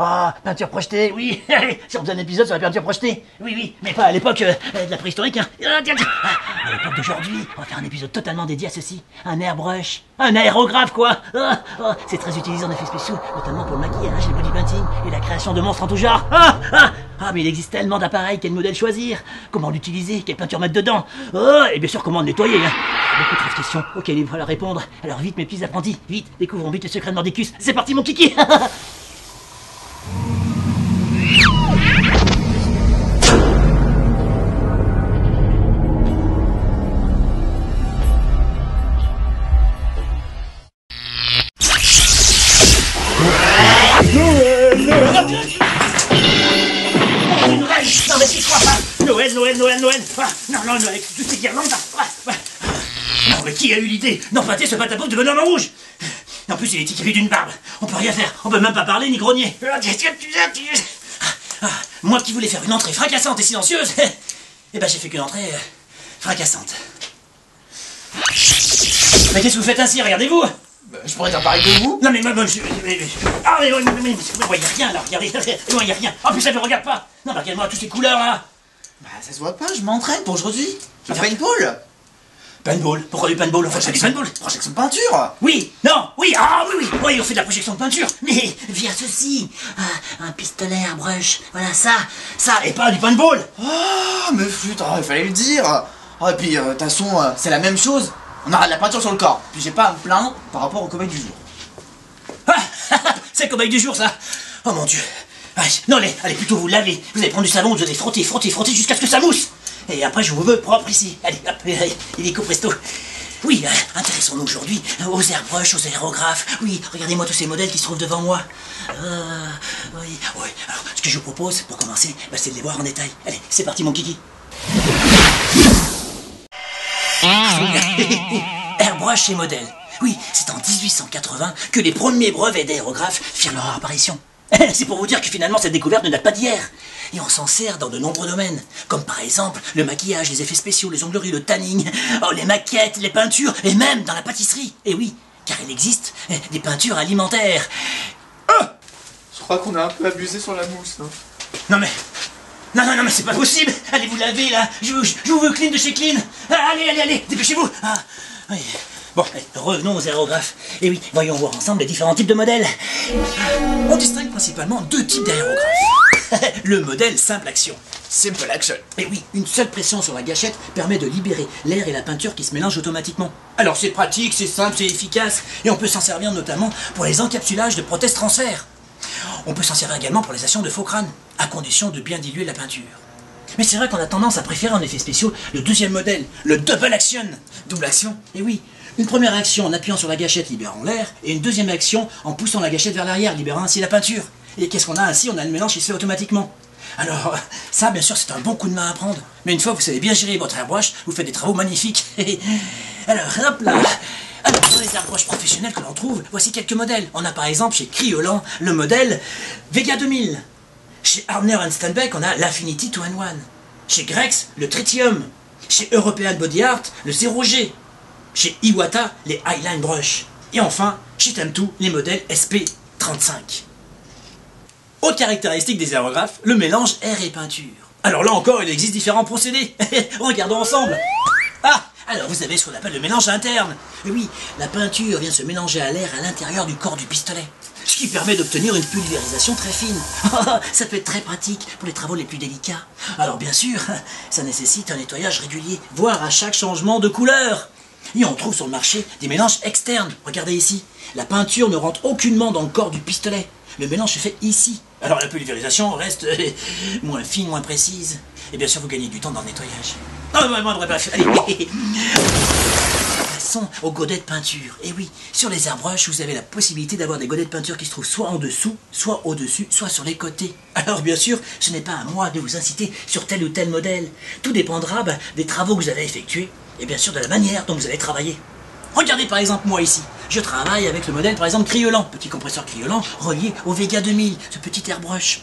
Oh, peinture projetée, oui. Si on faisait un épisode sur la peinture projetée. Oui, oui, mais pas à l'époque de la préhistorique. Hein. À l'époque d'aujourd'hui, on va faire un épisode totalement dédié à ceci. Un airbrush. Un aérographe, quoi. C'est très utilisé en effets spéciaux, notamment pour le maquillage, le body painting et la création de monstres en tout genre. Mais il existe tellement d'appareils, quel modèle choisir, comment l'utiliser, quelle peinture mettre dedans. Et bien sûr, comment le nettoyer. Hein. Beaucoup trop de questions auxquelles il va falloir répondre. Alors vite, mes petits apprentis, vite, découvrons vite le secret de Mordicus. C'est parti, mon kiki. Non mais tu crois pas. Noël. Non, avec toutes ces guirlandes. Non mais qui a eu l'idée d'empâter ce pâte-à-pouf de bonhomme en rouge? En plus il est équipé d'une barbe. On peut rien faire, on peut même pas parler ni grogner. Moi qui voulais faire une entrée fracassante et silencieuse, eh ben j'ai fait qu'une entrée fracassante. Mais qu'est-ce que vous faites ainsi? Regardez-vous. Je pourrais t'en parler de vous. Non mais il y a rien là, il y a rien. En plus ça ne regarde pas. Non mais regarde-moi toutes ces couleurs là. Bah ça se voit pas, je m'entraîne pour aujourd'hui. Tu fais une paintball. Paintball? Pourquoi du paintball? On fait du paintball. Projection de peinture. Oui, non, oui, oui, on fait de la projection de peinture. Mais via ceci, un pistolet, un brush, voilà ça, et pas du paintball. Oh mais flûte, il fallait le dire. Et puis de toute façon, c'est la même chose. On aura de la peinture sur le corps. Puis j'ai pas à me plaindre par rapport au cobaye du jour. C'est le cobaye du jour ça. Oh mon dieu. Non, allez plutôt vous laver. Vous allez prendre du savon, vous allez frotter jusqu'à ce que ça mousse. Et après je vous veux propre ici. Allez, hop, illico presto. Oui, intéressons-nous aujourd'hui aux airbrush, aux aérographes. Oui, regardez-moi tous ces modèles qui se trouvent devant moi. Oui. Alors, ce que je vous propose, pour commencer, c'est de les voir en détail. Allez, c'est parti mon kiki. Airbrush et modèle. Oui, c'est en 1880 que les premiers brevets d'aérographes firent leur apparition. C'est pour vous dire que finalement cette découverte ne date pas d'hier. Et on s'en sert dans de nombreux domaines, comme par exemple le maquillage, les effets spéciaux, les ongleries, le tanning, les maquettes, les peintures, et même dans la pâtisserie. Et oui, car il existe des peintures alimentaires. Je crois qu'on a un peu abusé sur la mousse. Non mais c'est pas possible. Allez vous laver là. Je vous veux clean de chez Clean. Allez, dépêchez-vous. Oui. Bon, revenons aux aérographes. Et oui, voyons voir ensemble les différents types de modèles. On distingue principalement deux types d'aérographes. Le modèle simple action. Simple action. Et oui, une seule pression sur la gâchette permet de libérer l'air et la peinture qui se mélangent automatiquement. Alors c'est pratique, c'est simple, c'est efficace. Et on peut s'en servir notamment pour les encapsulages de prothèses transfert. On peut s'en servir également pour les actions de faux crâne, à condition de bien diluer la peinture. Mais c'est vrai qu'on a tendance à préférer en effets spéciaux le deuxième modèle, le double action. Double action. Et oui, une première action en appuyant sur la gâchette libérant l'air, et une deuxième action en poussant la gâchette vers l'arrière, libérant ainsi la peinture. Et qu'est-ce qu'on a ainsi? On a le mélange qui se fait automatiquement. Alors, ça bien sûr c'est un bon coup de main à prendre. Mais une fois que vous savez bien gérer votre airbrush, vous faites des travaux magnifiques. Alors, hop là. Alors, dans les airbrushes professionnels que l'on trouve, voici quelques modèles. On a par exemple chez Kryolan le modèle Vega 2000. Chez Hardner & Steinbeck, on a l'Affinity 2-in-1. Chez Grex, le Tritium. Chez European Body Art, le 0G. Chez Iwata, les Highline Brush. Et enfin, chez Temtu, les modèles SP35. Autre caractéristique des aérographes, le mélange air et peinture. Alors là encore, il existe différents procédés. Regardons ensemble. Alors vous avez ce qu'on appelle le mélange interne. Et oui, la peinture vient se mélanger à l'air à l'intérieur du corps du pistolet. Ce qui permet d'obtenir une pulvérisation très fine. Ça peut être très pratique pour les travaux les plus délicats. Alors bien sûr, ça nécessite un nettoyage régulier, voire à chaque changement de couleur. Et on trouve sur le marché des mélanges externes. Regardez ici, la peinture ne rentre aucunement dans le corps du pistolet. Le mélange se fait ici. Alors la pulvérisation reste moins fine, moins précise. Et bien sûr, vous gagnez du temps dans le nettoyage. Bref, allez. Passons aux godets de peinture. Et oui, sur les airbrush, vous avez la possibilité d'avoir des godets de peinture qui se trouvent soit en dessous, soit au-dessus, soit sur les côtés. Alors bien sûr, ce n'est pas à moi de vous inciter sur tel ou tel modèle. Tout dépendra des travaux que vous avez effectués et bien sûr de la manière dont vous allez travailler. Regardez par exemple moi ici, je travaille avec le modèle par exemple Kryolan, petit compresseur Kryolan relié au Vega 2000, ce petit airbrush.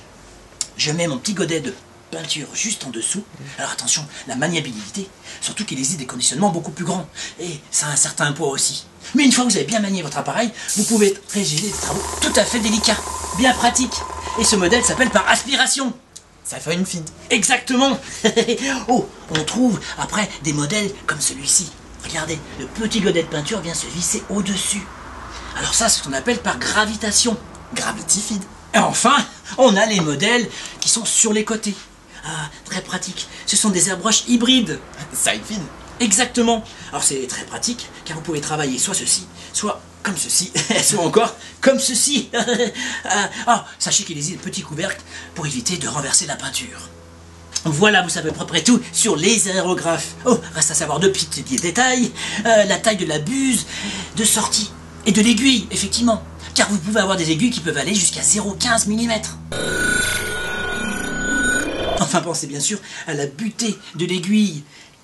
Je mets mon petit godet de peinture juste en dessous. Alors attention, la maniabilité, surtout qu'il existe des conditionnements beaucoup plus grands. Et ça a un certain poids aussi. Mais une fois que vous avez bien manié votre appareil, vous pouvez réaliser des travaux tout à fait délicats, bien pratiques. Et ce modèle s'appelle par aspiration. Ça fait une feed. Exactement. Oh, on trouve après des modèles comme celui-ci. Regardez, le petit godet de peinture vient se visser au-dessus. Alors ça, c'est ce qu'on appelle par gravitation. Gravity feed. Et enfin, on a les modèles qui sont sur les côtés. Ah, très pratique. Ce sont des airbrushes hybrides. Side feed. Exactement. Alors c'est très pratique, car vous pouvez travailler soit ceci, soit comme ceci, soit encore comme ceci. Ah, sachez qu'il existe des petits couvercles pour éviter de renverser la peinture. Voilà, vous savez à peu près tout sur les aérographes. Oh, reste à savoir deux petits détails. La taille de la buse de sortie et de l'aiguille, effectivement. Car vous pouvez avoir des aiguilles qui peuvent aller jusqu'à 0,15 mm. Enfin, pensez bien sûr à la butée de l'aiguille,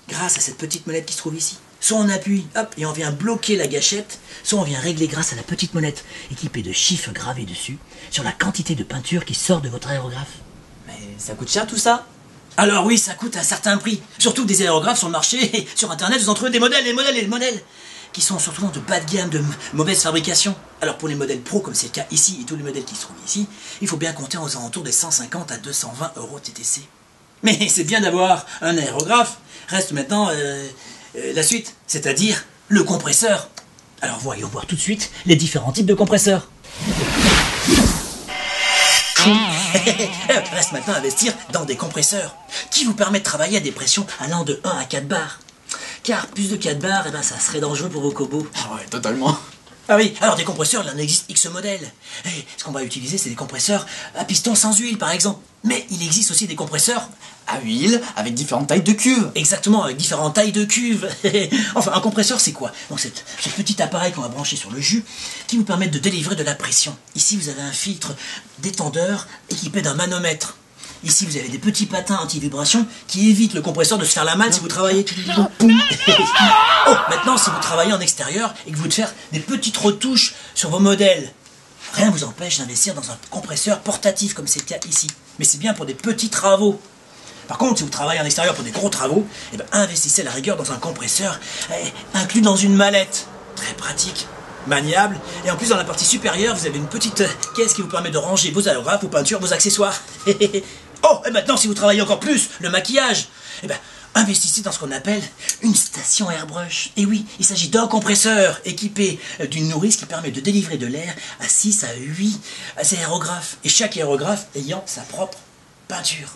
grâce à cette petite molette qui se trouve ici. Soit on appuie, hop, et on vient bloquer la gâchette, soit on vient régler grâce à la petite molette équipée de chiffres gravés dessus, sur la quantité de peinture qui sort de votre aérographe. Mais ça coûte cher tout ça? Alors oui, ça coûte un certain prix. Surtout des aérographes sur le marché, sur internet, vous en trouvez des modèles, des modèles, qui sont surtout de bas de gamme, de mauvaise fabrication. Alors pour les modèles pro, comme c'est le cas ici, et tous les modèles qui se trouvent ici, il faut bien compter aux alentours des 150 à 220 € TTC. Mais c'est bien d'avoir un aérographe. Reste maintenant la suite, c'est-à-dire le compresseur. Alors voyons voir tout de suite les différents types de compresseurs. Reste maintenant à investir dans des compresseurs qui vous permettent de travailler à des pressions allant de 1 à 4 bars. Car plus de 4 bars, eh ben, ça serait dangereux pour vos cobots. Ah ouais, totalement. Ah oui, alors des compresseurs, il en existe X modèles. Et ce qu'on va utiliser, c'est des compresseurs à piston sans huile, par exemple. Mais il existe aussi des compresseurs À huile, avec différentes tailles de cuves. exactement avec différentes tailles de cuves. Enfin, un compresseur, c'est quoi? Donc, c'est ce petit appareil qu'on va brancher sur le jus qui vous permet de délivrer de la pression. Ici, vous avez un filtre détendeur équipé d'un manomètre. Ici, vous avez des petits patins anti-vibration qui évitent le compresseur de se faire la malle si vous travaillez. Oh, maintenant, si vous travaillez en extérieur et que vous voulez faire des petites retouches sur vos modèles, rien ne vous empêche d'investir dans un compresseur portatif comme c'est le cas ici. Mais c'est bien pour des petits travaux. Par contre, si vous travaillez en extérieur pour des gros travaux, eh ben, investissez à la rigueur dans un compresseur inclus dans une mallette. Très pratique, maniable. Et en plus, dans la partie supérieure, vous avez une petite caisse qui vous permet de ranger vos aérographes, vos peintures, vos accessoires. Oh, et maintenant, si vous travaillez encore plus, le maquillage, eh ben, investissez dans ce qu'on appelle une station airbrush. Et oui, il s'agit d'un compresseur équipé d'une nourrice qui permet de délivrer de l'air à 6 à 8 aérographes. Et chaque aérographe ayant sa propre peinture.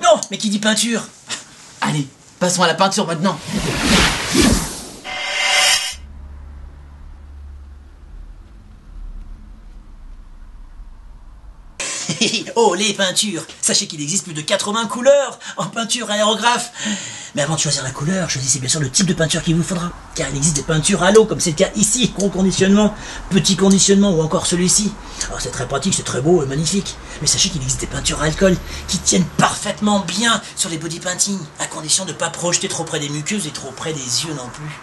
Non, mais qui dit peinture? Allez, passons à la peinture maintenant. Oh, les peintures! Sachez qu'il existe plus de 80 couleurs en peinture aérographe. Mais avant de choisir la couleur, choisissez bien sûr le type de peinture qu'il vous faudra. Car il existe des peintures à l'eau, comme c'est le cas ici. Gros conditionnement, petit conditionnement ou encore celui-ci. Alors c'est très pratique, c'est très beau et magnifique. Mais sachez qu'il existe des peintures à alcool qui tiennent parfaitement bien sur les body painting, à condition de ne pas projeter trop près des muqueuses et trop près des yeux non plus.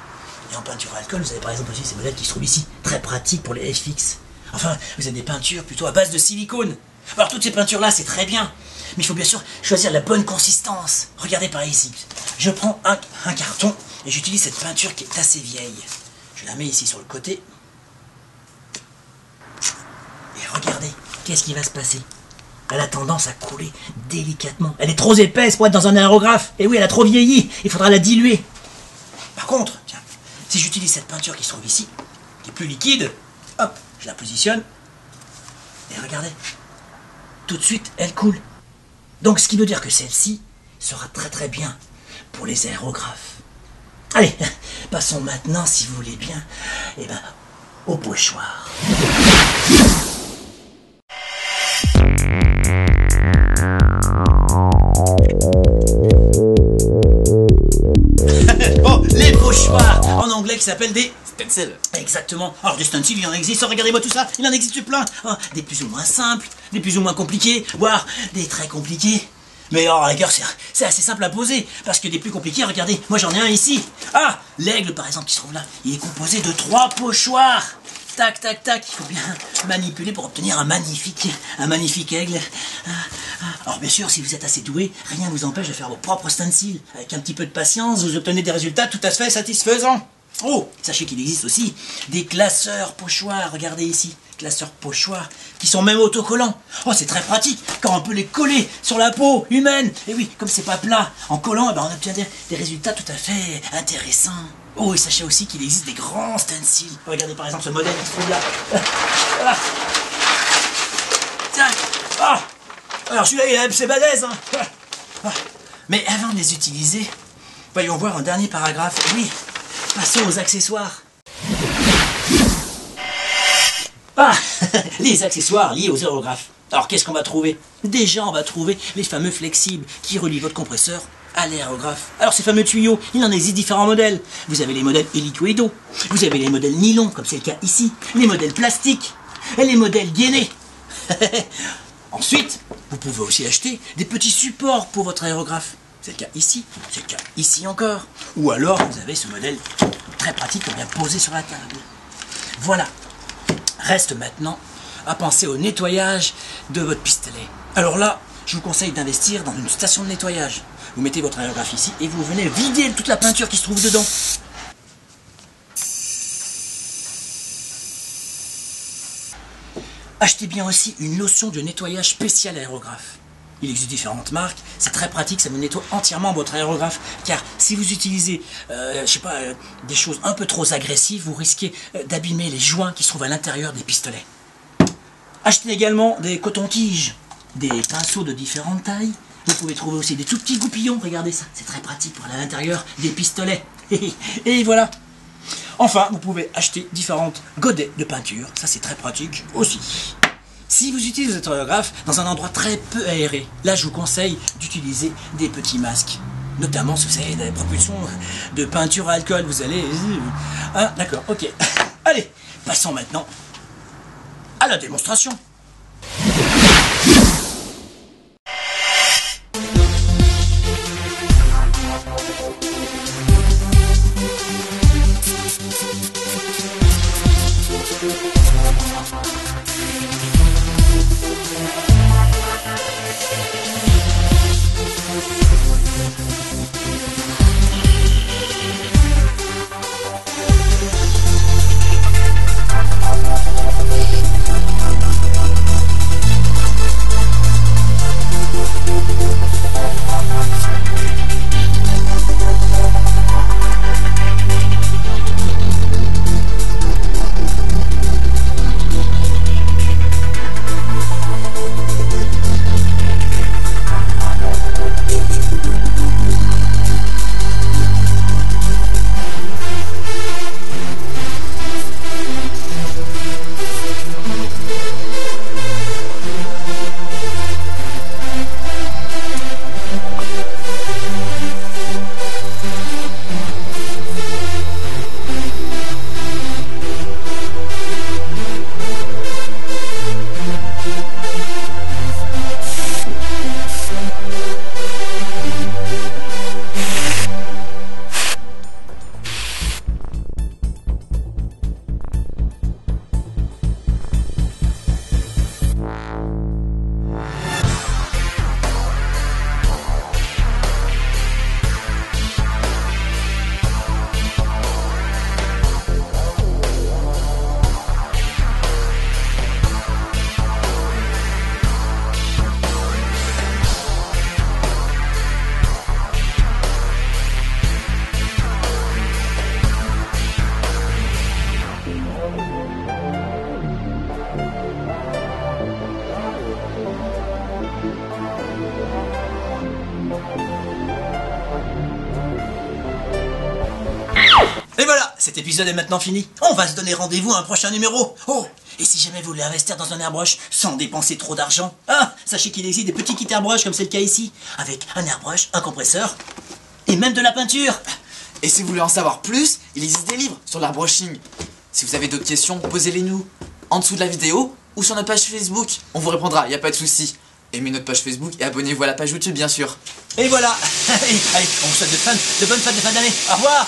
Et en peinture à alcool, vous avez par exemple aussi ces modèles qui se trouvent ici. Très pratiques pour les FX. Enfin, vous avez des peintures plutôt à base de silicone. Alors toutes ces peintures-là, c'est très bien. Mais il faut bien sûr choisir la bonne consistance. Regardez par ici. Je prends un carton et j'utilise cette peinture qui est assez vieille. Je la mets ici sur le côté. Et regardez, qu'est-ce qui va se passer? Elle a tendance à couler délicatement. Elle est trop épaisse pour être dans un aérographe. Et oui, elle a trop vieilli. Il faudra la diluer. Par contre, tiens, si j'utilise cette peinture qui se trouve ici, qui est plus liquide, hop, je la positionne. Et regardez. Tout de suite, elle coule. Donc, ce qui veut dire que celle-ci sera très très bien pour les aérographes. Allez, passons maintenant, si vous voulez bien, eh ben, au pochoir. Oh, les pochoirs, en anglais qui s'appellent des Stencil. Exactement. Alors des stencils, il en existe, regardez-moi tout ça, il en existe plein. Oh, des plus ou moins simples, des plus ou moins compliqués, voire des très compliqués. Mais oh, à la rigueur, c'est assez simple à poser, parce que des plus compliqués, regardez, moi j'en ai un ici. Ah, l'aigle par exemple qui se trouve là, il est composé de 3 pochoirs. Tac, tac, tac, il faut bien manipuler pour obtenir un magnifique aigle. Alors bien sûr, si vous êtes assez doué, rien ne vous empêche de faire vos propres stencils. Avec un petit peu de patience, vous obtenez des résultats tout à fait satisfaisants. Oh, sachez qu'il existe aussi des classeurs pochoirs, regardez ici. classeurs pochoirs qui sont même autocollants. Oh, c'est très pratique car on peut les coller sur la peau humaine. Et oui, comme c'est pas plat, en collant, eh ben, on obtient des résultats tout à fait intéressants. Oh, et sachez aussi qu'il existe des grands stencils. Regardez par exemple ce modèle qui se trouve là. Voilà. Tiens. Ah. Alors celui-là, c'est balèze, hein. Ah. Mais avant de les utiliser, voyons voir un dernier paragraphe. Oui, passons aux accessoires. Ah, les accessoires liés aux aérographes. Alors qu'est-ce qu'on va trouver? Déjà, on va trouver les fameux flexibles qui relient votre compresseur à l'aérographe. Alors ces fameux tuyaux, il en existe différents modèles. Vous avez les modèles hélicoïdaux, vous avez les modèles nylon, comme c'est le cas ici, les modèles plastiques, et les modèles gainés. Ensuite, vous pouvez aussi acheter des petits supports pour votre aérographe. C'est le cas ici, c'est le cas ici encore. Ou alors, vous avez ce modèle très pratique qu'on vient poser sur la table. Voilà. Reste maintenant à penser au nettoyage de votre pistolet. Alors là, je vous conseille d'investir dans une station de nettoyage. Vous mettez votre aérographe ici et vous venez vider toute la peinture qui se trouve dedans. Achetez bien aussi une lotion de nettoyage spéciale aérographe. Il existe différentes marques, c'est très pratique, ça vous nettoie entièrement votre aérographe. Car si vous utilisez, des choses un peu trop agressives, vous risquez d'abîmer les joints qui se trouvent à l'intérieur des pistolets. Achetez également des cotons-tiges, des pinceaux de différentes tailles. Vous pouvez trouver aussi des tout petits goupillons, regardez ça, c'est très pratique pour aller à l'intérieur des pistolets. Et voilà. Enfin, vous pouvez acheter différentes godets de peinture, ça c'est très pratique aussi. Si vous utilisez votre aérographe dans un endroit très peu aéré, là je vous conseille d'utiliser des petits masques. Notamment si vous avez des propulsions de peinture à alcool, vous allez... Ah, d'accord, ok. Allez, passons maintenant à la démonstration. Et voilà, cet épisode est maintenant fini. On va se donner rendez-vous à un prochain numéro. Oh, et si jamais vous voulez investir dans un airbrush sans dépenser trop d'argent, sachez qu'il existe des petits kits airbrush comme c'est le cas ici, avec un airbrush, un compresseur et même de la peinture. Et si vous voulez en savoir plus, il existe des livres sur l'airbrushing. Si vous avez d'autres questions, posez-les nous en dessous de la vidéo ou sur notre page Facebook. On vous répondra, y a pas de souci. Aimez notre page Facebook et abonnez-vous à la page YouTube bien sûr. Et voilà. Allez, on vous souhaite de bonnes fêtes de fin d'année. Au revoir.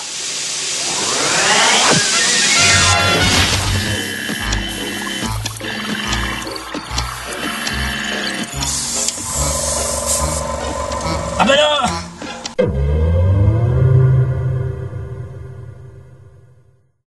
Ah bah non.